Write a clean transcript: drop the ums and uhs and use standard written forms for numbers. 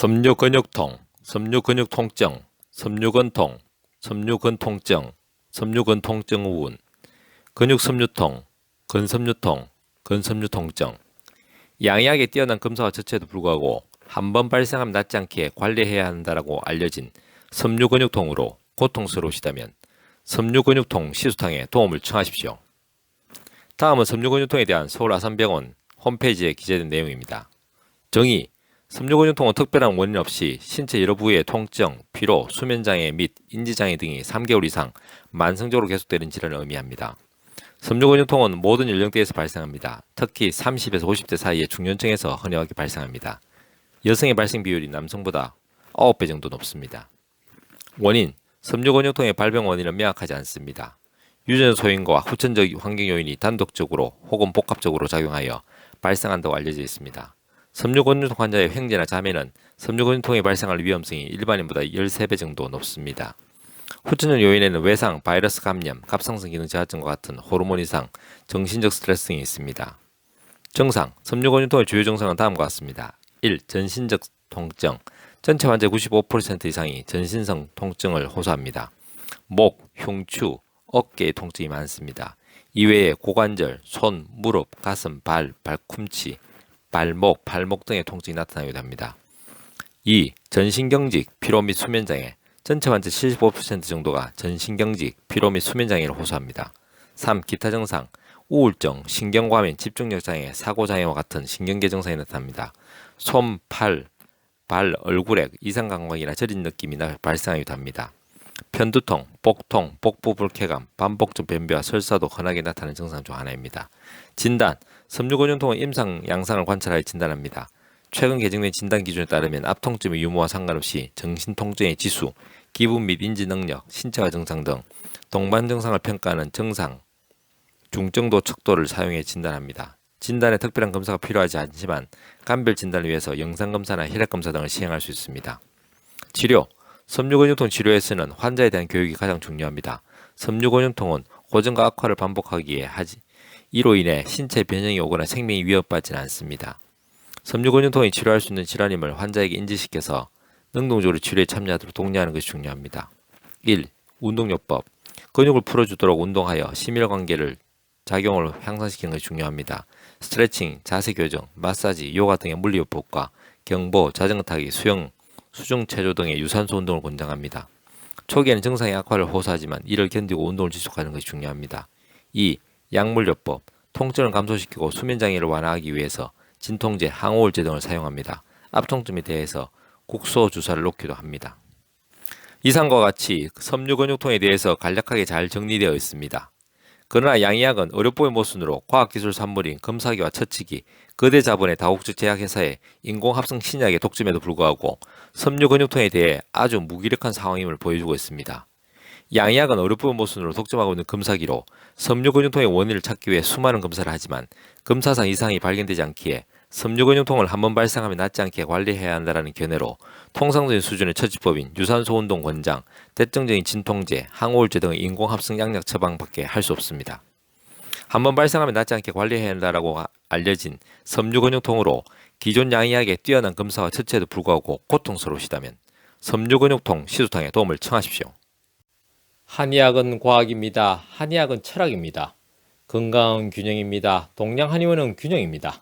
섬유근육통, 섬유근육통증, 섬유근통, 섬유근통증, 섬유근통증후군, 근육섬유통, 근섬유통, 근섬유통증. 양이하게 뛰어난 검사와 처치에도 불구하고 한 번 발생하면 낫지 않게 관리해야 한다라고 알려진 섬유근육통으로 고통스러우시다면 섬유근육통 시술탕에 도움을 청하십시오. 다음은 섬유근육통에 대한 서울 아산병원 홈페이지에 기재된 내용입니다. 정의: 섬유근육통은 특별한 원인 없이 신체 여러 부위의 통증, 피로, 수면장애 및 인지장애 등이 3개월 이상 만성적으로 계속되는 질환을 의미합니다. 섬유근육통은 모든 연령대에서 발생합니다. 특히 30에서 50대 사이의 중년층에서 흔하게 발생합니다. 여성의 발생 비율이 남성보다 9배 정도 높습니다. 원인: 섬유근육통의 발병 원인은 명확하지 않습니다. 유전적 소인과 후천적 환경 요인이 단독적으로 혹은 복합적으로 작용하여 발생한다고 알려져 있습니다. 섬유근육통 환자의 형제나 자매는 섬유근육통이 발생할 위험성이 일반인보다 13배 정도 높습니다. 후천적 요인에는 외상, 바이러스 감염, 갑상선 기능 저하증과 같은 호르몬 이상, 정신적 스트레스 등이 있습니다. 증상: 섬유근육통의 주요 증상은 다음과 같습니다. 1. 전신적 통증. 전체 환자의 95% 이상이 전신성 통증을 호소합니다. 목, 흉추, 어깨의 통증이 많습니다. 이외에 고관절, 손, 무릎, 가슴, 발, 발꿈치, 발목, 팔목 등의 통증이 나타나기도 합니다. 2. 전신경직, 피로 및 수면장애. 전체 환자 75% 정도가 전신경직, 피로 및 수면장애를 호소합니다. 3. 기타 증상, 우울증, 신경과민, 집중력 장애, 사고장애와 같은 신경계 증상이 나타납니다. 손, 팔, 발, 얼굴에 이상감각이나 저린 느낌이 발생하기도 합니다. 편두통, 복통, 복부 불쾌감, 반복적 변비와 설사도 흔하게 나타나는 증상 중 하나입니다. 진단: 섬유근육통은 임상 양상을 관찰하여 진단합니다. 최근 개정된 진단 기준에 따르면 앞통증의 유무와 상관없이 정신통증의 지수, 기분 및 인지 능력, 신체화 증상 등 동반 증상을 평가하는 정상, 중정도 척도를 사용해 진단합니다. 진단에 특별한 검사가 필요하지 않지만 간별 진단을 위해서 영상검사나 혈액검사 등을 시행할 수 있습니다. 치료: 섬유근육통 치료에서는 환자에 대한 교육이 가장 중요합니다. 섬유근육통은 고전과 악화를 반복하기에 이로 인해 신체 변형이 오거나 생명이 위협받지는 않습니다. 섬유근육통이 치료할 수 있는 질환임을 환자에게 인지시켜서 능동적으로 치료에 참여하도록 독려하는 것이 중요합니다. 1. 운동요법. 근육을 풀어주도록 운동하여 심혈관계를 작용을 향상시키는 것이 중요합니다. 스트레칭, 자세 교정, 마사지, 요가 등의 물리요법과 경보, 자전거 타기, 수영, 수중 체조 등의 유산소 운동을 권장합니다. 초기에는 증상의 악화를 호소하지만 이를 견디고 운동을 지속하는 것이 중요합니다. 2. 약물요법. 통증을 감소시키고 수면장애를 완화하기 위해서 진통제, 항우울제 등을 사용합니다. 앞통증에 대해서 국소 주사를 놓기도 합니다. 이상과 같이 섬유근육통에 대해서 간략하게 잘 정리되어 있습니다. 그러나 양의학은 의료법의 모순으로 과학기술 산물인 검사기와 처치기, 거대 자본의 다국적 제약회사의 인공합성 신약의 독점에도 불구하고 섬유근육통에 대해 아주 무기력한 상황임을 보여주고 있습니다. 양의학은 의료법의 모순으로 독점하고 있는 검사기로 섬유근육통의 원인을 찾기 위해 수많은 검사를 하지만 검사상 이상이 발견되지 않기에 섬유근육통을 한번 발생하면 낫지 않게 관리해야 한다는 견해로 통상적인 수준의 처치법인 유산소 운동 권장, 대증적인 진통제, 항우울제 등의 인공합성 약약 처방밖에 할 수 없습니다. 한번 발생하면 낫지 않게 관리해야 한다고 알려진 섬유근육통으로 기존 양의학의 뛰어난 검사와 처치에도 불구하고 고통스러우시다면 섬유근육통 시술탕에 도움을 청하십시오. 한의학은 과학입니다. 한의학은 철학입니다. 건강은 균형입니다. 동양 한의원은 균형입니다.